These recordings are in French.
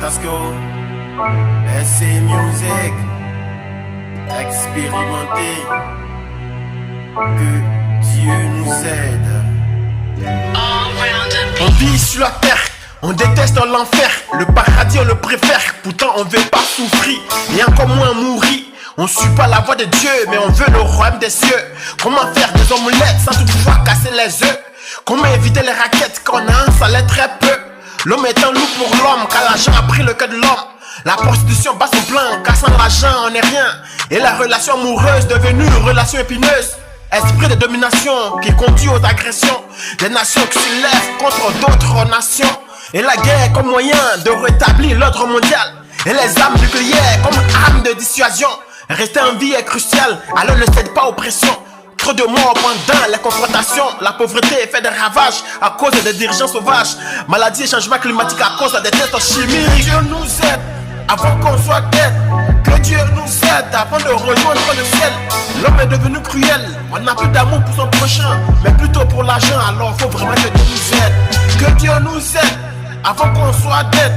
Tasco, SC Music, expérimenté, que Dieu nous aide. On vit sur la terre, on déteste l'enfer, le paradis on le préfère, pourtant on veut pas souffrir, et encore moins mourir. On suit pas la voix de Dieu, mais on veut le royaume des cieux. Comment faire des omelettes sans toutefois casser les œufs? Comment éviter les raquettes quand on a un salaire très peu? L'homme est un loup pour l'homme, car l'argent a pris le cœur de l'homme. La prostitution bat son plein, car sans l'argent on n'est rien. Et la relation amoureuse devenue une relation épineuse. Esprit de domination qui conduit aux agressions. Des nations qui se lèvent contre d'autres nations. Et la guerre comme moyen de rétablir l'ordre mondial. Et les armes nucléaires comme armes de dissuasion. Rester en vie est crucial, alors ne cède pas aux pressions. Trop de morts pendant les confrontations. La pauvreté fait des ravages à cause des dirigeants sauvages. Maladies et changements climatiques à cause des tests chimiques. Dieu nous aide avant qu'on soit dead. Que Dieu nous aide avant de rejoindre le ciel. L'homme est devenu cruel, on n'a plus d'amour pour son prochain, mais plutôt pour l'argent, alors faut vraiment que Dieu nous aide. Que Dieu nous aide avant qu'on soit dead.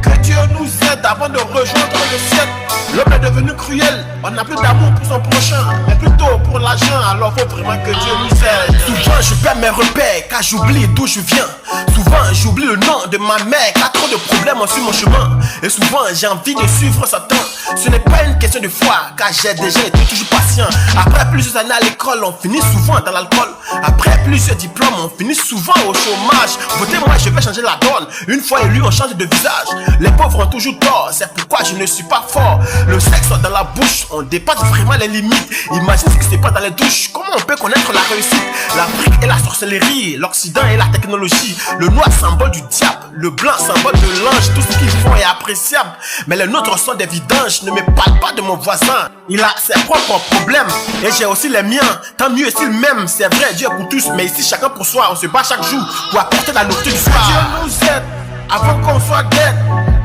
Que Dieu nous aide avant de rejoindre le ciel. L'homme est devenu cruel, on n'a plus d'amour pour son prochain, mais plutôt pour l'argent, alors faut vraiment que Dieu nous aide. Souvent je perds mes repères, car j'oublie d'où je viens. Souvent j'oublie le nom de ma mère, car trop de problèmes sur mon chemin. Et souvent j'ai envie de suivre Satan. Ce n'est pas une question de foi, car j'ai déjà été toujours patient. Après plusieurs années à l'école, on finit souvent dans l'alcool. Après plusieurs diplômes, on finit souvent au chômage. Votez-moi, je vais changer la donne. Une fois élu, on change de visage. Les pauvres ont toujours tort, c'est pourquoi je ne suis pas fort. Le sexe dans la bouche, on dépasse vraiment les limites. Imagine ce qui se passe dans les douches. Comment on peut connaître la réussite? L'Afrique et la sorcellerie, l'Occident et la technologie. Le noir symbole du diable, le blanc symbole de l'ange. Tout ce qu'ils font est appréciable, mais les nôtres sont des vidanges. Ne me parle pas de mon voisin, il a ses propres problèmes et j'ai aussi les miens. Tant mieux s'il m'aime, c'est vrai, Dieu pour tous. Mais ici chacun pour soi, on se bat chaque jour pour apporter la nourriture du soir. Que Dieu nous aide avant qu'on soit dead.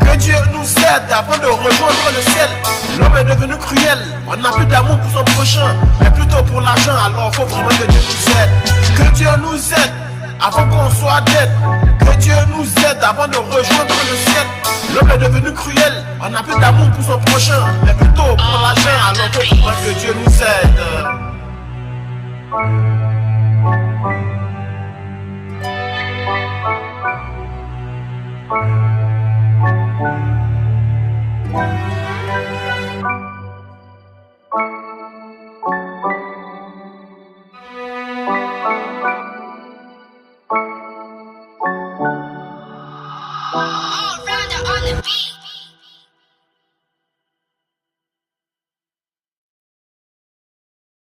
Que Dieu nous aide avant de rejoindre le ciel. L'homme est devenu cruel, on n'a plus d'amour pour son prochain, mais plutôt pour l'argent, alors faut vraiment que Dieu nous aide. Que Dieu nous aide avant qu'on soit dead. Que Dieu nous aide avant de rejoindre le ciel. L'homme est devenu cruel, on n'a plus d'amour pour son prochain, mais plutôt pour l'argent, alors faut vraiment que Dieu nous aide. All round on the beat.